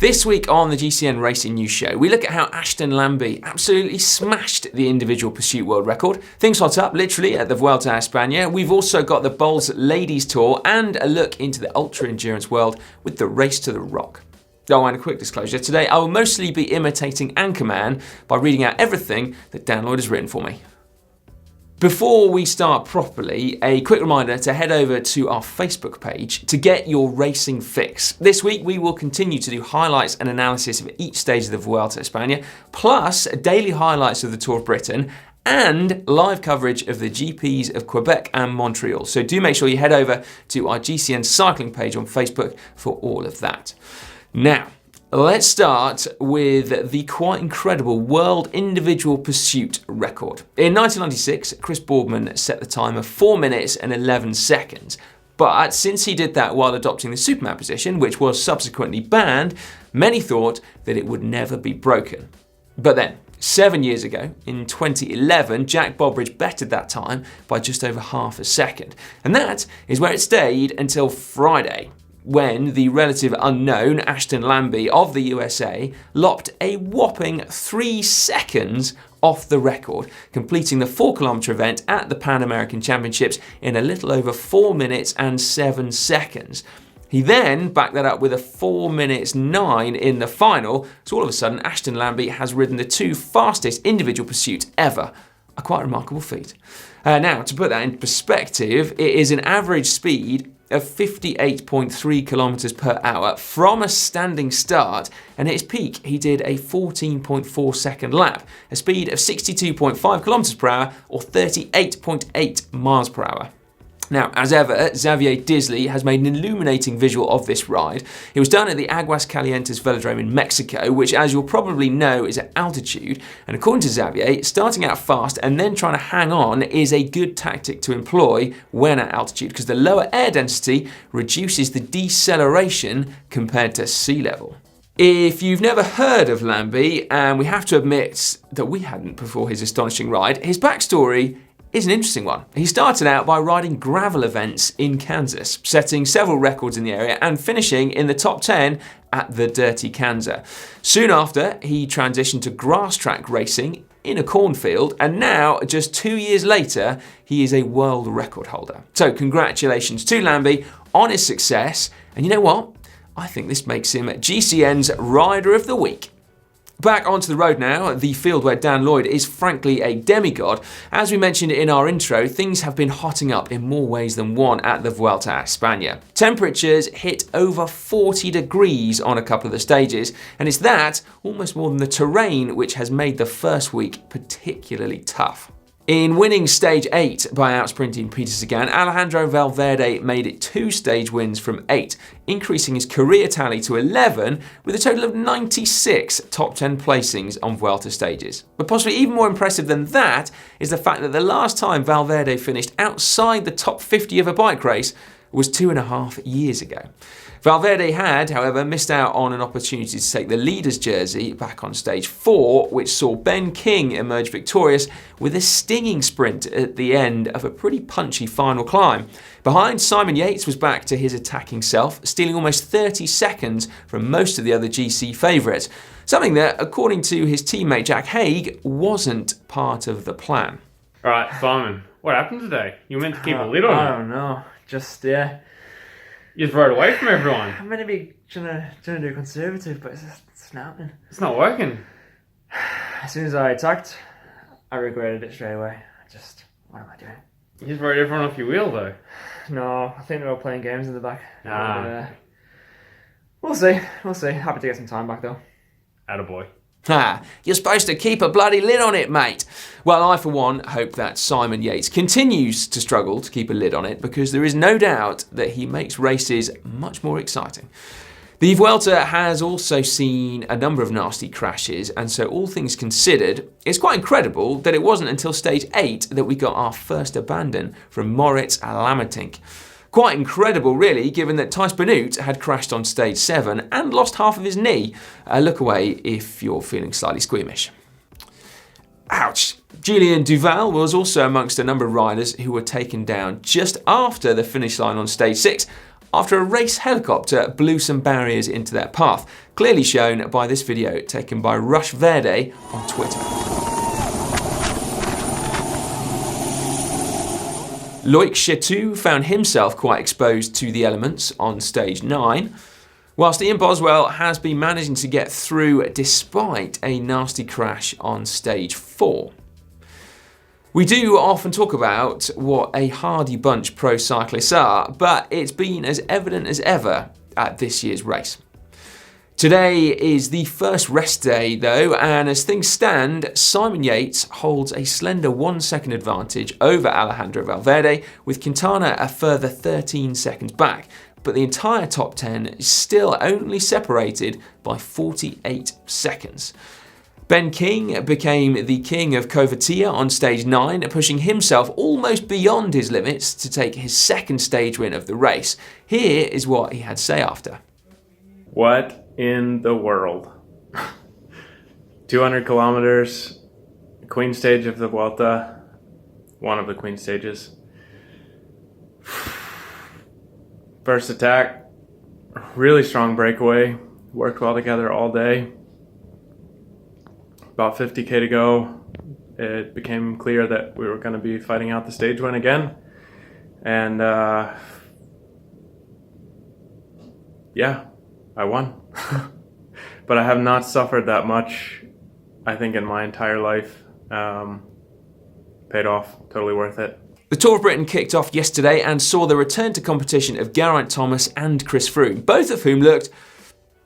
This week on the GCN Racing News Show, we look at how Ashton Lambie absolutely smashed the individual pursuit world record. Things hot up, literally, at the Vuelta España. We've also got the Boels Ladies Tour and a look into the ultra-endurance world with the Race to the Rock. Oh, and a quick disclosure, today I will mostly be imitating Anchorman by reading out everything that Dan Lloyd has written for me. Before we start properly, a quick reminder to head over to our Facebook page to get your racing fix. This week we will continue to do highlights and analysis of each stage of the Vuelta España, plus daily highlights of the Tour of Britain and live coverage of the GPs of Quebec and Montreal. So do make sure you head over to our GCN cycling page on Facebook for all of that. Now, let's start with the quite incredible world individual pursuit record. In 1996, Chris Boardman set the time of 4 minutes and 11 seconds. But since he did that while adopting the Superman position, which was subsequently banned, many thought that it would never be broken. But then, 7 years ago, in 2011, Jack Bobridge bettered that time by just over half a second. And that is where it stayed until Friday, when the relative unknown Ashton Lambie of the USA lopped a whopping 3 seconds off the record, completing the 4-kilometre event at the Pan American Championships in a little over 4 minutes and 7 seconds. He then backed that up with a 4 minutes 9 in the final, so all of a sudden Ashton Lambie has ridden the 2 fastest individual pursuits ever. A quite remarkable feat. Now, to put that in perspective, it is an average speed of 58.3 kilometers per hour from a standing start, and at his peak he did a 14.4 second lap, a speed of 62.5 kilometers per hour or 38.8 miles per hour. Now, as ever, YATES has made an illuminating visual of this ride. It was done at the Aguas Calientes Velodrome in Mexico, which, as you'll probably know, is at altitude. And according to Xavier, starting out fast and then trying to hang on is a good tactic to employ when at altitude, because the lower air density reduces the deceleration compared to sea level. If you've never heard of Lambie, and we have to admit that we hadn't before his astonishing ride, his backstory is an interesting one. He started out by riding gravel events in Kansas, setting several records in the area and finishing in the top 10 at the Dirty Kansas. Soon after, he transitioned to grass track racing in a cornfield, and now, just 2 years later, he is a world record holder. So congratulations to Lambie on his success, and you know what? I think this makes him GCN's Rider of the Week. Back onto the road now, the field where Dan Lloyd is frankly a demigod. As we mentioned in our intro, things have been hotting up in more ways than one at the Vuelta España. Temperatures hit over 40 degrees on a couple of the stages, and it's that, almost more than the terrain, which has made the first week particularly tough. In winning stage 8 by outsprinting Peter Sagan, Alejandro Valverde made it 2 stage wins from 8, increasing his career tally to 11 with a total of 96 top 10 placings on Vuelta stages. But possibly even more impressive than that is the fact that the last time Valverde finished outside the top 50 of a bike race was 2.5 years ago. Valverde had, however, missed out on an opportunity to take the leader's jersey back on stage 4, which saw Ben King emerge victorious with a stinging sprint at the end of a pretty punchy final climb. Behind, Simon Yates was back to his attacking self, stealing almost 30 seconds from most of the other GC favourites, something that, according to his teammate Jack Haig, wasn't part of the plan. All right, Simon, what happened today? You were meant to keep a lid on it. I don't know. Just, yeah. You just rode away from everyone. I'm meant to be trying to do conservative, but it's not happening. It's not working. As soon as I attacked, I regretted it straight away. What am I doing? You just rode everyone off your wheel, though. No, I think they're all playing games in the back. Ah. We'll see. Happy to get some time back, though. Attaboy. You're supposed to keep a bloody lid on it, mate. Well, I, for one, hope that Simon Yates continues to struggle to keep a lid on it, because there is no doubt that he makes races much more exciting. The Vuelta has also seen a number of nasty crashes, and so all things considered, it's quite incredible that it wasn't until stage 8 that we got our first abandon from Moritz Alamertink. Quite incredible, really, given that Thijs Benoot had crashed on stage 7 and lost half of his knee. Look away if you're feeling slightly squeamish. Ouch. Julien Duval was also amongst a number of riders who were taken down just after the finish line on stage 6 after a race helicopter blew some barriers into their path, clearly shown by this video taken by Rush Verde on Twitter. Loic Chetou found himself quite exposed to the elements on stage 9, whilst Ian Boswell has been managing to get through despite a nasty crash on stage 4. We do often talk about what a hardy bunch pro cyclists are, but it's been as evident as ever at this year's race. Today is the first rest day though, and as things stand, Simon Yates holds a slender 1 second advantage over Alejandro Valverde, with Quintana a further 13 seconds back, but the entire top 10 is still only separated by 48 seconds. Ben King became the king of Covertia on stage 9, pushing himself almost beyond his limits to take his second stage win of the race. Here is what he had to say after. What in the world? 200 kilometers, queen stage of the Vuelta, one of the queen stages. First attack, really strong breakaway, worked well together all day. About 50k to go, it became clear that we were going to be fighting out the stage win again. And yeah, I won. But I have not suffered that much, I think, in my entire life. Paid off, totally worth it. The Tour of Britain kicked off yesterday and saw the return to competition of Geraint Thomas and Chris Froome, both of whom looked,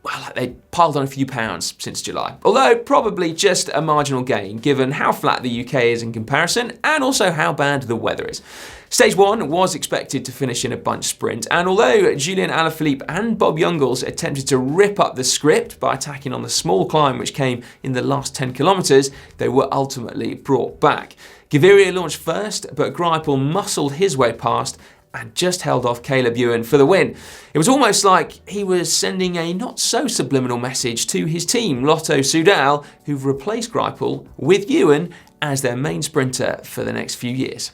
well, like they'd piled on a few pounds since July. Although probably just a marginal gain given how flat the UK is in comparison and also how bad the weather is. Stage 1 was expected to finish in a bunch sprint, and although Julian Alaphilippe and Bob Jungels attempted to rip up the script by attacking on the small climb which came in the last 10 kilometres, they were ultimately brought back. Gaviria launched first, but Greipel muscled his way past and just held off Caleb Ewan for the win. It was almost like he was sending a not-so-subliminal message to his team, Lotto Soudal, who've replaced Greipel with Ewan as their main sprinter for the next few years.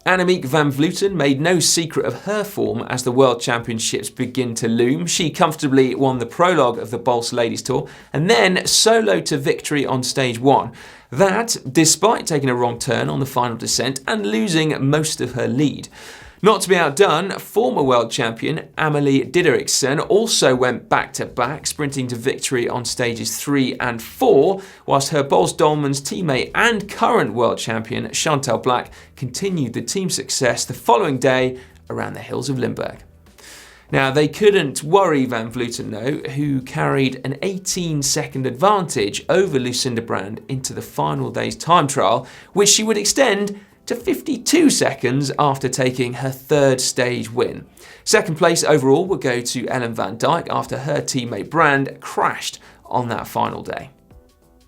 Annemiek van Vleuten made no secret of her form as the World Championships begin to loom. She comfortably won the prologue of the Boels Ladies Tour and then soloed to victory on stage 1. That, despite taking a wrong turn on the final descent and losing most of her lead. Not to be outdone, former world champion Amelie Dideriksen also went back-to-back, sprinting to victory on stages 3 and 4, whilst her Boels Dolmans teammate and current world champion Chantal Blaak continued the team success the following day around the hills of Limburg. Now, they couldn't worry Van Vleuten though, who carried an 18-second advantage over Lucinda Brand into the final day's time trial, which she would extend to 52 seconds after taking her third stage win. Second place overall would go to Ellen van Dijk after her teammate Brand crashed on that final day.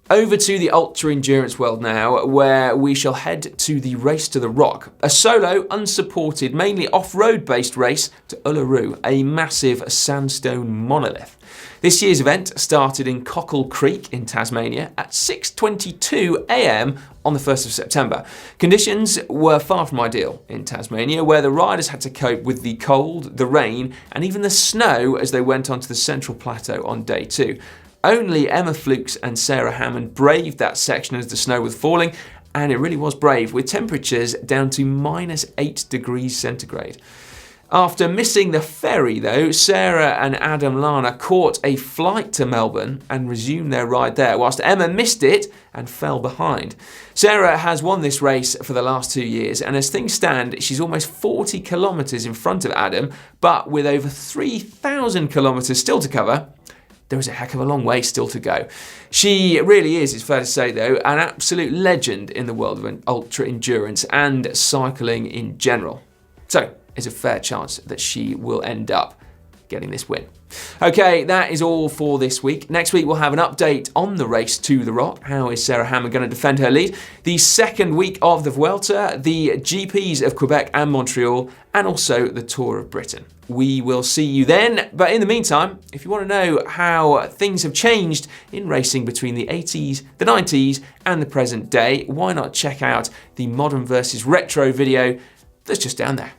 Over to the ultra-endurance world now, where we shall head to the Race to the Rock, a solo, unsupported, mainly off-road based race to Uluru, a massive sandstone monolith. This year's event started in Cockle Creek in Tasmania at 6:22 a.m. on the 1st of September. Conditions were far from ideal in Tasmania, where the riders had to cope with the cold, the rain, and even the snow as they went onto the Central Plateau on day 2. Only Emma Flukes and Sarah Hammond braved that section as the snow was falling, and it really was brave, with temperatures down to -8 degrees centigrade. After missing the ferry though, Sarah and Adam Lana caught a flight to Melbourne and resumed their ride there, whilst Emma missed it and fell behind. Sarah has won this race for the last 2 years, and as things stand, she's almost 40 kilometres in front of Adam, but with over 3,000 kilometres still to cover, there is a heck of a long way still to go. She really is, it's fair to say though, an absolute legend in the world of ultra endurance and cycling in general. So, there's a fair chance that she will end up getting this win. Okay, that is all for this week. Next week we'll have an update on the Race to the Rock. How is Sarah Hammond going to defend her lead? The second week of the Vuelta, the GPs of Quebec and Montreal, and also the Tour of Britain. We will see you then, but in the meantime, if you want to know how things have changed in racing between the 80s, the 90s, and the present day, why not check out the Modern versus Retro video that's just down there.